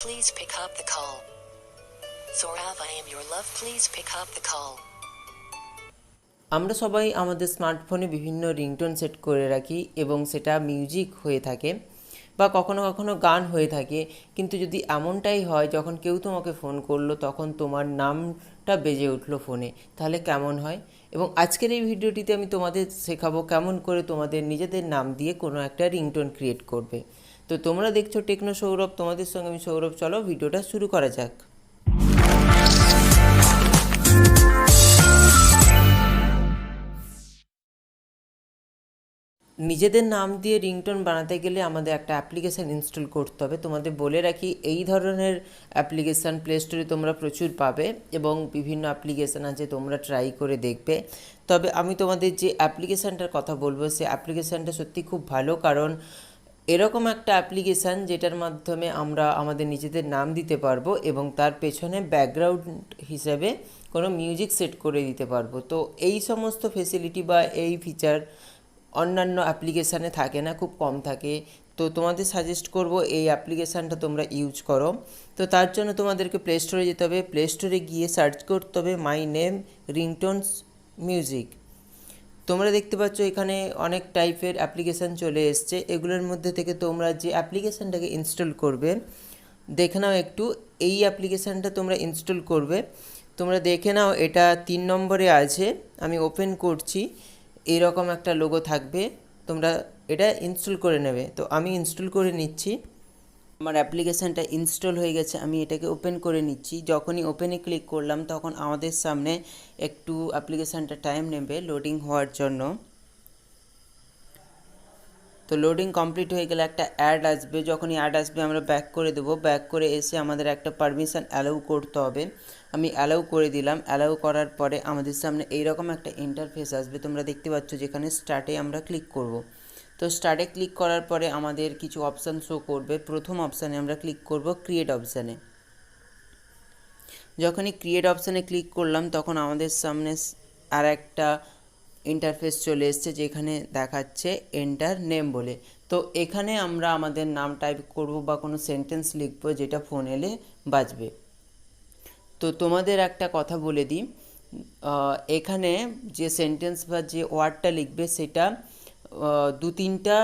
Please pick up the call. Saurav, I am your love. Please pick up the call. আমরা সবাই আমাদের স্মার্টফোনে বিভিন্ন রিংটোন সেট করে রাখি এবং সেটা মিউজিক হয়ে থাকে বা কখনো কখনো গান হয়ে থাকে। কিন্তু যদি এমনটাই হয় যখন কেউ তোমাকে ফোন করলো তখন তোমার নামটা বেজে উঠলো ফোনে, তাহলে কেমন হয়? এবং আজকের এই ভিডিওটিতে আমি তোমাদের শেখাবো কেমন করে তোমাদের নিজেদের নাম দিয়ে কোনো একটা রিংটোন ক্রিয়েট করবে। তো তোমরা দেখছো টেকনো সৌরভ, তোমাদের সঙ্গে আমি সৌরভ। চলো ভিডিওটা শুরু করা যাক। নিজেদের নাম দিয়ে রিংটোন বানাতে গেলে আমাদের একটা অ্যাপ্লিকেশান ইনস্টল করতে হবে। তোমাদের বলে রাখি, এই ধরনের অ্যাপ্লিকেশান প্লে স্টোরে তোমরা প্রচুর পাবে এবং বিভিন্ন অ্যাপ্লিকেশান আছে, তোমরা ট্রাই করে দেখবে। তবে আমি তোমাদের যে অ্যাপ্লিকেশানটার কথা বলবো সেই অ্যাপ্লিকেশানটা সত্যি খুব ভালো, কারণ এরকম একটা অ্যাপ্লিকেশান যেটার মাধ্যমে আমরা আমাদের নিজেদের নাম দিতে পারবো এবং তার পেছনে ব্যাকগ্রাউন্ড হিসেবে কোনো মিউজিক সেট করে দিতে পারবো। তো এই সমস্ত ফেসিলিটি বা এই ফিচার অন্যান্য অ্যাপ্লিকেশানে থাকে না, খুব কম থাকে। তো তোমাদের সাজেস্ট করব এই অ্যাপ্লিকেশানটা তোমরা ইউজ করো। তো তার জন্য তোমাদেরকে প্লে স্টোরে যেতে হবে। প্লে স্টোরে গিয়ে সার্চ করতে হবে মাই নেম রিংটোনস মিউজিক। তোমরা দেখতে পাচ্ছ এখানে অনেক টাইপের অ্যাপ্লিকেশান চলে এসছে। এগুলোর মধ্যে থেকে তোমরা যে অ্যাপ্লিকেশানটাকে ইনস্টল করবে, দেখে নাও একটু এই অ্যাপ্লিকেশানটা তোমরা ইনস্টল করবে। তোমরা দেখে নাও এটা 3 নম্বরে আছে, আমি ওপেন করছি। এরকম একটা লোগো থাকবে, তোমরা এটা ইনস্টল করে নেবে। তো আমি ইনস্টল করে নিচ্ছি। আমার অ্যাপ্লিকেশানটা ইনস্টল হয়ে গেছে, আমি এটাকে ওপেন করে নিচ্ছি। যখনই ওপেনে ক্লিক করলাম তখন আমাদের সামনে একটু অ্যাপ্লিকেশানটা টাইম নেবে লোডিং হওয়ার জন্য। তো লোডিং কমপ্লিট হয়ে গেলে একটা অ্যাড আসবে। যখনই অ্যাড আসবে আমরা ব্যাক করে দেবো। ব্যাক করে এসে আমাদের একটা পারমিশন অ্যালাউ করতে হবে। আমি অ্যালাউ করে দিলাম। অ্যালাউ করার পরে আমাদের সামনে এইরকম একটা ইন্টারফেস আসবে, তোমরা দেখতে পাচ্ছ, যেখানে স্টার্টে আমরা ক্লিক করব। তো স্টার্টে ক্লিক করার পরে আমাদের কিছু অপশান শো করবে। প্রথম অপশানে আমরা ক্লিক করব ক্রিয়েট অপশানে। যখনই ক্রিয়েট অপশানে ক্লিক করলাম তখন আমাদের সামনে আর একটা ইন্টারফেস চলে এসছে, যেখানে দেখাচ্ছে এন্টার নেম বলে। তো এখানে আমরা আমাদের নাম টাইপ করব বা কোনো সেন্টেন্স লিখব যেটা ফোন এলে বাজবে। তো তোমাদের একটা কথা বলে দিই, এখানে যে সেন্টেন্স বা যে ওয়ার্ডটা লিখবে সেটা 2-3টা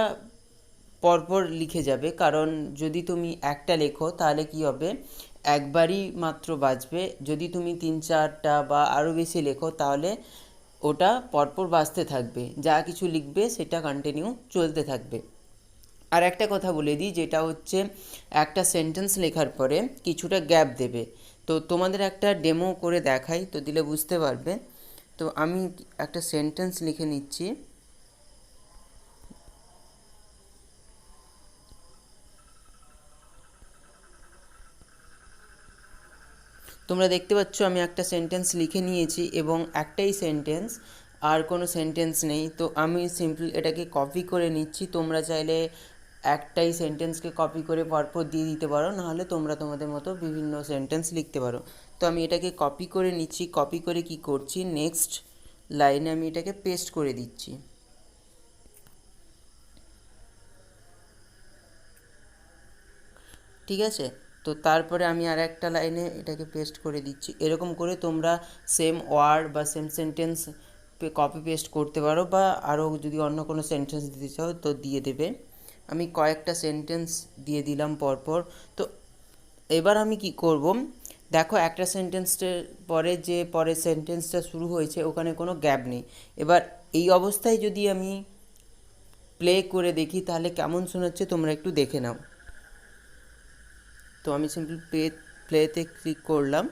পরপর লিখে যাবে, কারণ যদি তুমি একটা লেখো তাহলে কি হবে, একবারই মাত্র বাজবে। যদি তুমি 3-4টা বা আরও বেশি লেখো তাহলে ওটা পরপর বাজতে থাকবে, যা কিছু লিখবে সেটা কন্টিনিউ চলতে থাকবে। আর একটা কথা বলে দিই, যেটা হচ্ছে একটা সেন্টেন্স লেখার পরে কিছুটা গ্যাপ দেবে। তো তোমাদের একটা ডেমো করে দেখাই, তো দিলে বুঝতে পারবে। তো আমি একটা সেন্টেন্স লিখে নিচ্ছি। তোমরা দেখতে পাচ্ছ আমি একটা সেন্টেন্স লিখে নিয়েছি এবং একটাই সেন্টেন্স, আর কোনো সেন্টেন্স নেই। তো আমি সিম্পল এটাকে কপি করে নিচ্ছি। তোমরা চাইলে একটাই সেন্টেন্সকে কপি করে পরপর দিয়ে দিতে পারো, নাহলে তোমরা তোমাদের মতো বিভিন্ন সেন্টেন্স লিখতে পারো। তো আমি এটাকে কপি করে নিচ্ছি। কপি করে কি করছি, নেক্সট লাইনে আমি এটাকে পেস্ট করে দিচ্ছি। ঠিক আছে, তো তারপরে আমি আর একটা লাইনে এটাকে পেস্ট করে দিচ্ছি। এরকম করে তোমরা সেম ওয়ার্ড বা সেম সেন্টেন্স কপি পেস্ট করতে পারো, বা আরও যদি অন্য কোনো সেন্টেন্স দিতে চাও তো দিয়ে দেবে। আমি কয়েকটা সেন্টেন্স দিয়ে দিলাম পরপর। তো এবার আমি কি করব, দেখো একটা সেন্টেন্সের পরে যে পরের সেন্টেন্সটা শুরু হয়েছে ওখানে কোনো গ্যাপ নেই। এবার এই অবস্থায় যদি আমি প্লে করে দেখি তাহলে কেমন শোনাচ্ছে তোমরা একটু দেখে নাও। তো আমি সিম্পল প্লেতে ক্লিক করলাম।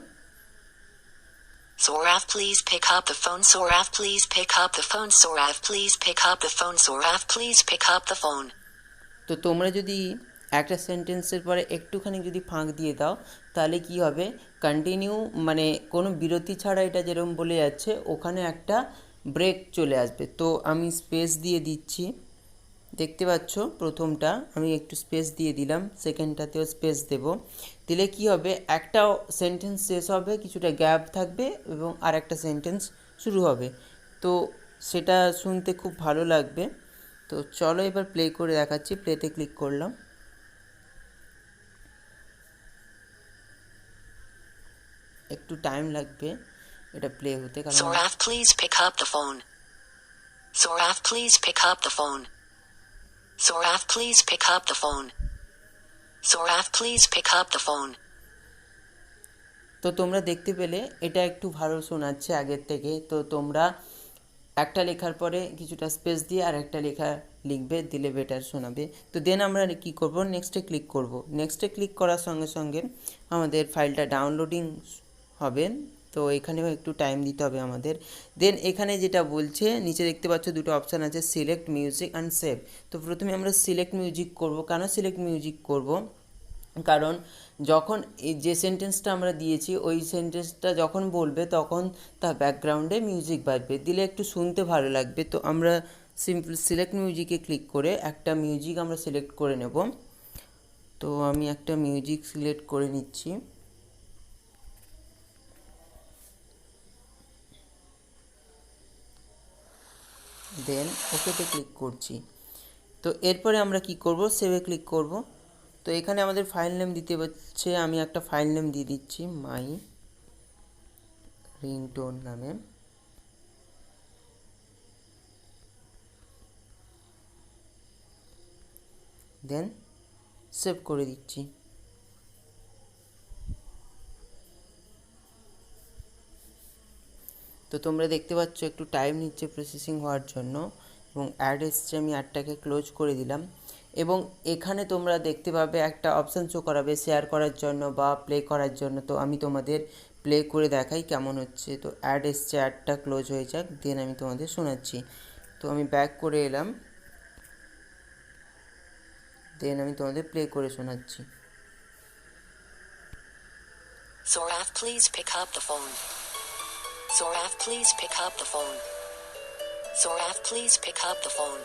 Saurav, please pick up the phone. Saurav, please pick up the phone. Saurav, please pick up the phone. Saurav, please pick up the phone. তো তোমরা যদি একটা সেন্টেন্সের পরে একটুখানি যদি ফাঁক দিয়ে দাও তাহলে কি হবে, কন্টিনিউ মানে কোনো বিরতি ছাড়া এটা যেরকম বলে যাচ্ছে ওখানে একটা ব্রেক চলে আসবে। তো আমি স্পেস দিয়ে দিচ্ছি। দেখতে পাচ্ছ প্রথমটা আমি একটু স্পেস দিয়ে দিলাম, সেকেন্ডটাতেও স্পেস দেব। দিলে কি হবে, একটা সেন্টেন্স শেষ হবে, কিছুটা গ্যাপ থাকবে এবং আর একটা সেন্টেন্স শুরু হবে। তো সেটা শুনতে খুব ভালো লাগবে। তো চলো এবার প্লে করে দেখাচ্ছি। প্লেতে ক্লিক করলাম। একটু টাইম লাগবে এটা প্লে হতে, কারণ Sorav, please pick up the phone. Sorav, please pick up the phone. Sorav, please pick up the phone. Sorav, please pick up the phone. তো তোমরা দেখতে পেলে এটা একটু ভালো শোনাচ্ছে আগের থেকে। তো তোমরা একটা লেখার পরে কিছুটা স্পেস দিয়ে আর একটা লেখা লিখবে, দিলে বেটার শোনাবে। তো দেন আমরা কি করব, নেক্সটে ক্লিক করব। নেক্সটে ক্লিক করার সঙ্গে সঙ্গে আমাদের ফাইলটা ডাউনলোডিং হবে। তো এখানেও একটু টাইম দিতে হবে আমাদের। দেন এখানে যেটা বলছে, নিচে দেখতে পাচ্ছ দুটো অপশান আছে, সিলেক্ট মিউজিক অ্যান্ড সেভ। তো প্রথমে আমরা সিলেক্ট মিউজিক করব। কেন সিলেক্ট মিউজিক করব, কারণ যখন এই যে সেন্টেন্সটা আমরা দিয়েছি ওই সেন্টেন্সটা যখন বলবে তখন তার ব্যাকগ্রাউন্ডে মিউজিক বাজবে, দিলে একটু শুনতে ভালো লাগবে। তো আমরা সিম্পল সিলেক্ট মিউজিকে ক্লিক করে একটা মিউজিক আমরা সিলেক্ট করে নেব। তো আমি একটা মিউজিক সিলেক্ট করে নিচ্ছি। দেন ওকেতে ক্লিক করছি। তো এরপরে আমরা কি করব, সেভে ক্লিক করব। তো এখানে আমাদের ফাইল নেম দিতে হচ্ছে, আমি একটা ফাইল নেম দিয়ে দিচ্ছি মাই রিংটোন নামে। দেন সেভ করে দিচ্ছি। তো তোমরা দেখতে পাচ্ছ একটু টাইম নিচ্ছে প্রসেসিং হওয়ার জন্য, এবং অ্যাড এসছে, আমি অ্যাডটাকে ক্লোজ করে দিলাম। এবং এখানে তোমরা দেখতে পাবে একটা অপশান শো করাবে শেয়ার করার জন্য বা প্লে করার জন্য। তো আমি তোমাদের প্লে করে দেখাই কেমন হচ্ছে। তো অ্যাড এসছে, অ্যাডটা ক্লোজ হয়ে যাক, দেন আমি তোমাদের শোনাচ্ছি। তো আমি ব্যাক করে এলাম, দেন আমি তোমাদের প্লে করে শোনাচ্ছি। Sorav, please pick up the phone. Sorav, please pick up the phone. Sorav, please pick up the phone.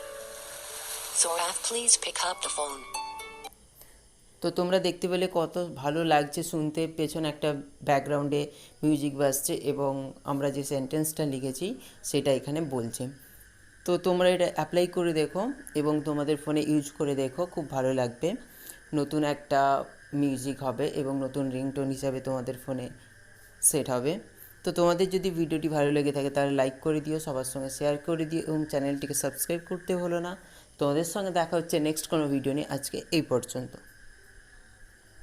Sorav, please pick up the phone. তো তোমরা দেখতে পেলে কত ভালো লাগছে শুনতে, পেছনে একটা ব্যাকগ্রাউন্ডে মিউজিক বাজছে এবং আমরা যে সেন্টেন্সটা লিখেছি সেটা এখানে বলছে। তো তোমরা এটা অ্যাপ্লাই করে দেখো এবং তোমাদের ফোনে ইউজ করে দেখো, খুব ভালো লাগবে। নতুন একটা মিউজিক হবে এবং নতুন রিংটোন হিসাবে তোমাদের ফোনে সেট হবে। তো তোমাদের যদি ভিডিওটি ভালো লেগে থাকে তাহলে লাইক করে দিও, সবার সঙ্গে শেয়ার করে দিও এবং চ্যানেলটিকে সাবস্ক্রাইব করতে হলো না। তোমাদের সঙ্গে দেখা হচ্ছে নেক্সট কোনো ভিডিও নিয়ে। আজকে এই পর্যন্ত।